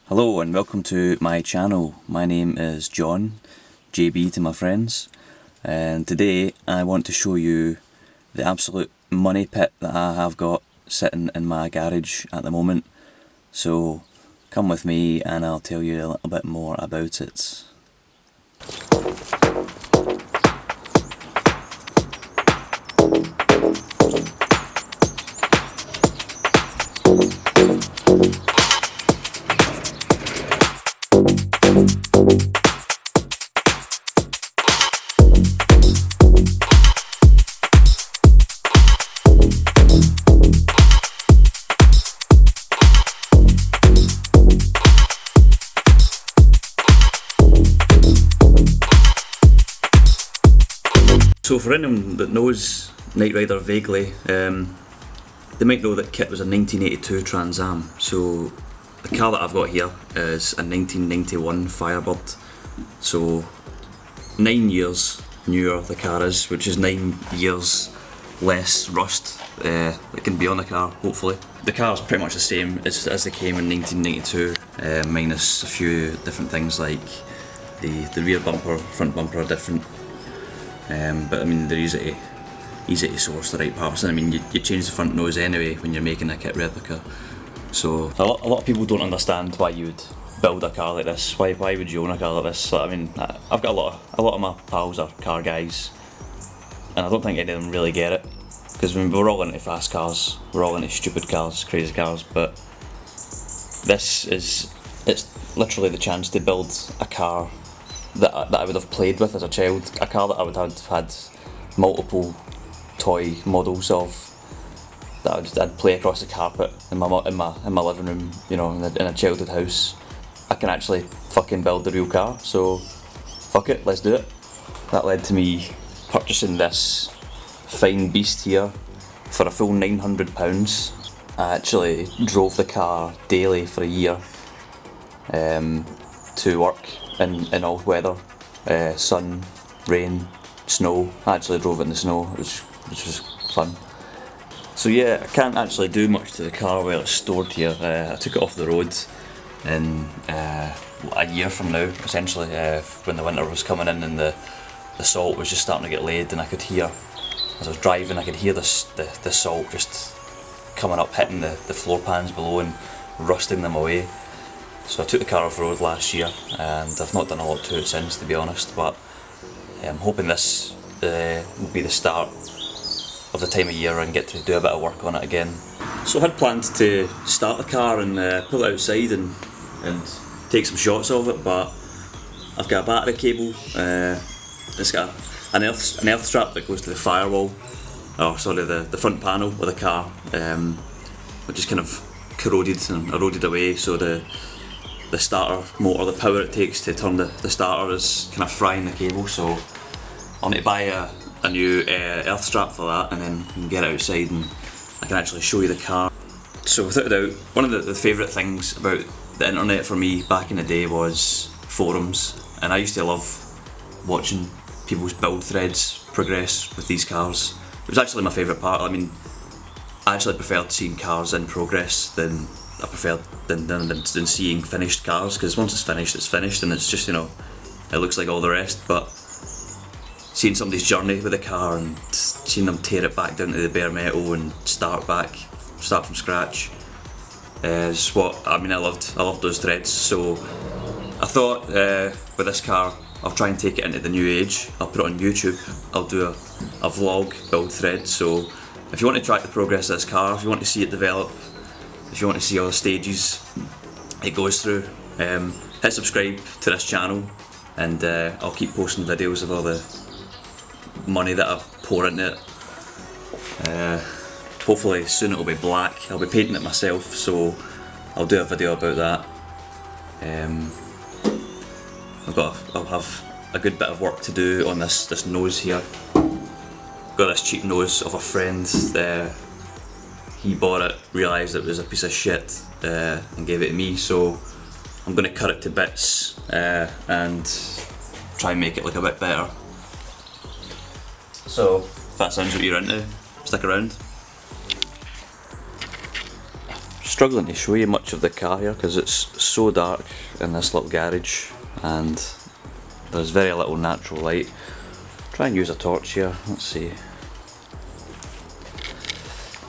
Hello and welcome to my channel. My name is John, JB to my friends, and today I want to show you the absolute money pit that I have got sitting in my garage at the moment. So come with me and I'll tell you a little bit more about it. So for anyone that knows Knight Rider vaguely, they might know that kit was a 1982 Trans Am. So the car that I've got here is a 1991 Firebird. So 9 years newer the car is, which is 9 years less rust that can be on the car, hopefully. The car's pretty much the same as they came in 1992, minus a few different things like the rear bumper, front bumper are different. But I mean they're easy to source the right parts, and I mean you change the front nose anyway when you're making a kit replica. So a lot of people don't understand why you would build a car like this. Why would you own a car like this? So, I mean, I've got a lot of my pals are car guys, and I don't think any of them really get it, because I mean, we're all into fast cars, we're all into stupid cars, crazy cars, but it's literally the chance to build a car that I would have played with as a child, a car that I would have had multiple toy models of, that I'd play across the carpet in my living room, you know, in a childhood house. I can actually fucking build the real car, so fuck it, let's do it. That led to me purchasing this fine beast here for a full £900. I actually drove the car daily for a year to work in all weather, sun, rain, snow. I actually drove it in the snow, which was fun. So yeah, I can't actually do much to the car while it's stored here. I took it off the road in a year from now, essentially, when the winter was coming in and the salt was just starting to get laid, and I could hear, as I was driving, I could hear the salt just coming up, hitting the floor pans below and rusting them away. So I took the car off the road last year, and I've not done a lot to it since, to be honest, but I'm hoping this will be the start of the time of year and get to do a bit of work on it again. So I had planned to start the car and pull it outside and take some shots of it, but I've got a battery cable, it's got an earth strap that goes to the firewall, the front panel of the car, which is kind of corroded and eroded away, so the starter motor, the power it takes to turn the starter is kind of frying the cable, so I'll need to buy a new earth strap for that, and then we can get it outside and I can actually show you the car. So without a doubt, one of the favourite things about the internet for me back in the day was forums, and I used to love watching people's build threads progress with these cars. It was actually my favourite part. I mean, I actually preferred seeing cars in progress than seeing finished cars, because once it's finished and it's just, you know, it looks like all the rest. But seeing somebody's journey with a car and seeing them tear it back down to the bare metal and start from scratch is what, I mean, I loved those threads. So I thought with this car I'll try and take it into the new age. I'll put it on YouTube, I'll do a vlog build thread. So if you want to track the progress of this car, if you want to see it develop, if you want to see all the stages it goes through, hit subscribe to this channel, and I'll keep posting videos of all the money that I pour into it. Hopefully soon it'll be black. I'll be painting it myself, so I'll do a video about that. I'll have a good bit of work to do on this nose here. Got this cheap nose of a friend. He bought it, realised it was a piece of shit, and gave it to me, so I'm going to cut it to bits and try and make it look a bit better. So if that sounds what you're into, stick around. struggling to show you much of the car here because it's so dark in this little garage and there's very little natural light. Try and use a torch here, let's see.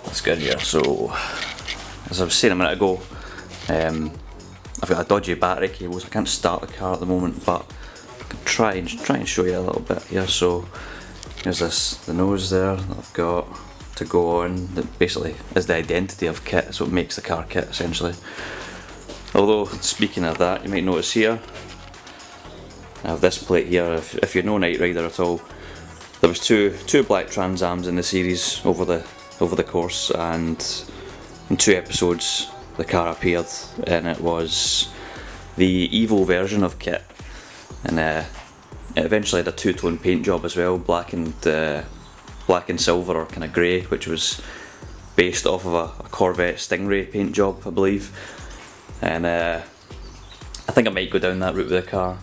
That's good here. So, as I was saying a minute ago, I've got a dodgy battery cable, so I can't start the car at the moment, but I can try and show you a little bit here. So, here's the nose there that I've got to go on, that basically is the identity of kit, so it makes the car kit essentially. Although, speaking of that, you might notice here, I have this plate here. If you know Knight Rider at all, there was two black Trans Ams in the series over the course, and in 2 episodes the car appeared, and it was the evil version of kit, and it eventually had a 2-tone paint job as well, black and silver or kind of grey, which was based off of a Corvette Stingray paint job, I believe. And I think I might go down that route with the car,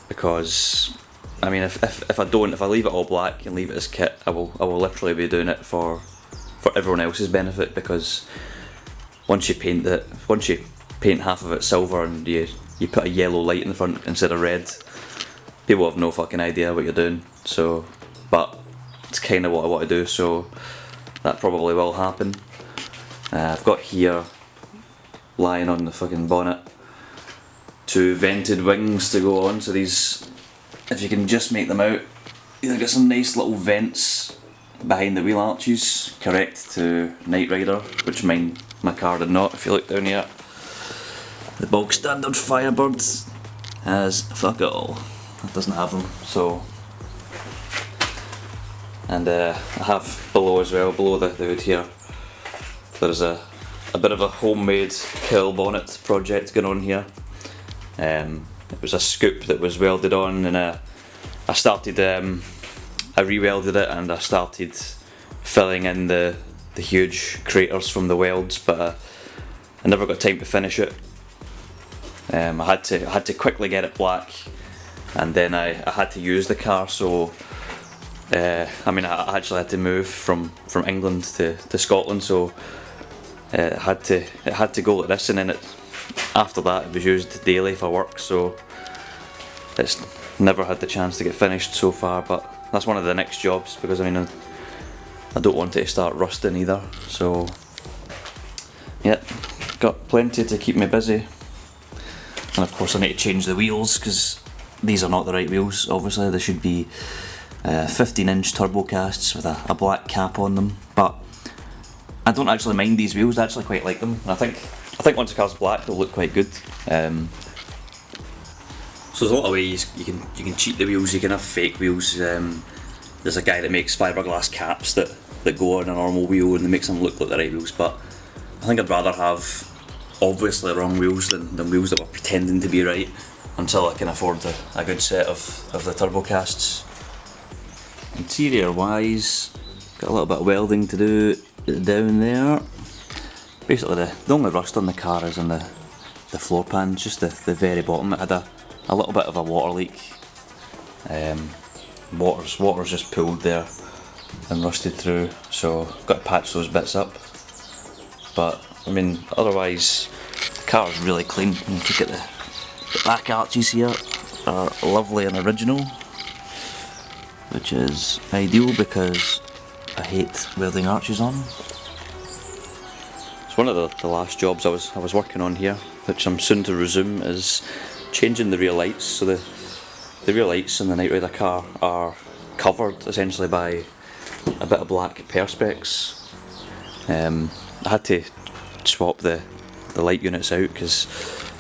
because I mean, if I leave it all black and leave it as kit, I will literally be doing it for everyone else's benefit, because once you paint half of it silver and you put a yellow light in the front instead of red, people have no fucking idea what you're doing. So, but it's kind of what I want to do, so that probably will happen. I've got here, lying on the fucking bonnet, 2 vented wings to go on. So these, if you can just make them out, you've got some nice little vents behind the wheel arches, correct to Knight Rider, which my car did not. If you look down here, the bog standard Firebird has fuck it all. It doesn't have them. So, and I have below as well, below the hood here, there's a bit of a homemade cowl bonnet project going on here. It was a scoop that was welded on, and I started, I re-welded it, and I started filling in the huge craters from the welds, but I never got time to finish it. I had to quickly get it black, and then I had to use the car, so I mean, I actually had to move from England to Scotland, so it had to go like this, and then after that it was used daily for work, so it's never had the chance to get finished so far. But that's one of the next jobs, because I mean, I don't want it to start rusting either. So yeah, got plenty to keep me busy. And of course I need to change the wheels, because these are not the right wheels. Obviously they should be 15-inch turbo casts with a black cap on them, but I don't actually mind these wheels. I actually quite like them, and I think once the car's black they'll look quite good. So there's a lot of ways you can cheat the wheels. You can have fake wheels. There's a guy that makes fiberglass caps that go on a normal wheel, and they makes them look like the right wheels, but I think I'd rather have obviously wrong wheels than wheels that were pretending to be right, until I can afford a good set of the turbo casts. Interior wise, got a little bit of welding to do down there. Basically the only rust on the car is on the floor pans, just the very bottom. It had a little bit of a water leak. Water's just pooled there and rusted through, so I've got to patch those bits up. But I mean, otherwise the car is really clean. And if you look at the back arches here, are lovely and original, which is ideal because I hate welding arches on. It's one of the last jobs I was working on here, which I'm soon to resume, is changing the rear lights. So the rear lights in the Knight Rider car are covered essentially by a bit of black perspex. I had to swap the light units out because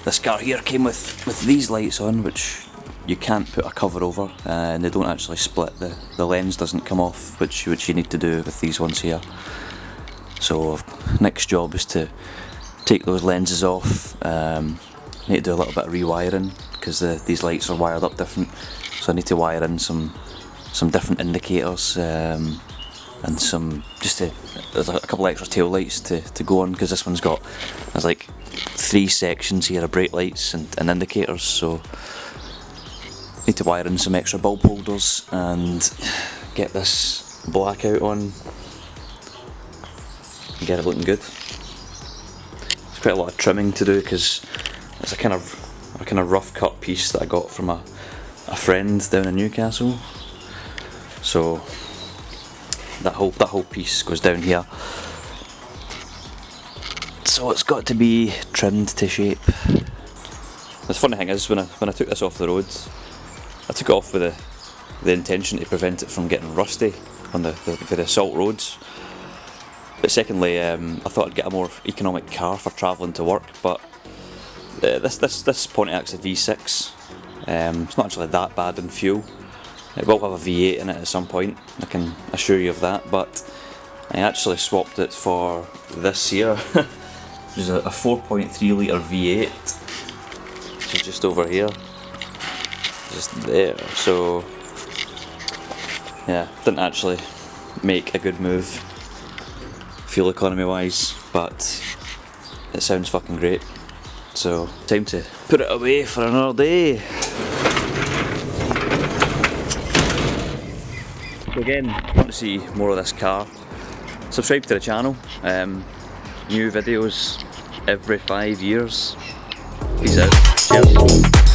this car here came with these lights on, which you can't put a cover over, and they don't actually split. The lens doesn't come off, which you need to do with these ones here. So next job is to take those lenses off. Need to do a little bit of rewiring because these lights are wired up different, so I need to wire in some different indicators, and there's a couple extra tail lights to go on, because this one's got, there's like 3 sections here of brake lights and indicators, so need to wire in some extra bulb holders and get this blackout on and get it looking good. quite a lot of trimming to do because it's a kind of rough cut piece that I got from a friend down in Newcastle. So that whole piece goes down here. So it's got to be trimmed to shape. The funny thing is, when I took this off the road, I took it off with the intention to prevent it from getting rusty on the salt roads. But secondly, I thought I'd get a more economic car for travelling to work. But this Pontiac's a V6. It's not actually that bad in fuel. It will have a V8 in it at some point, I can assure you of that. But I actually swapped it for this here, which is a 4.3 litre V8. Which is just over here, just there. So yeah, didn't actually make a good move fuel economy wise, but it sounds fucking great. So time to put it away for another day. So again, if you want to see more of this car, subscribe to the channel. New videos every 5 years. Peace out. Cheers.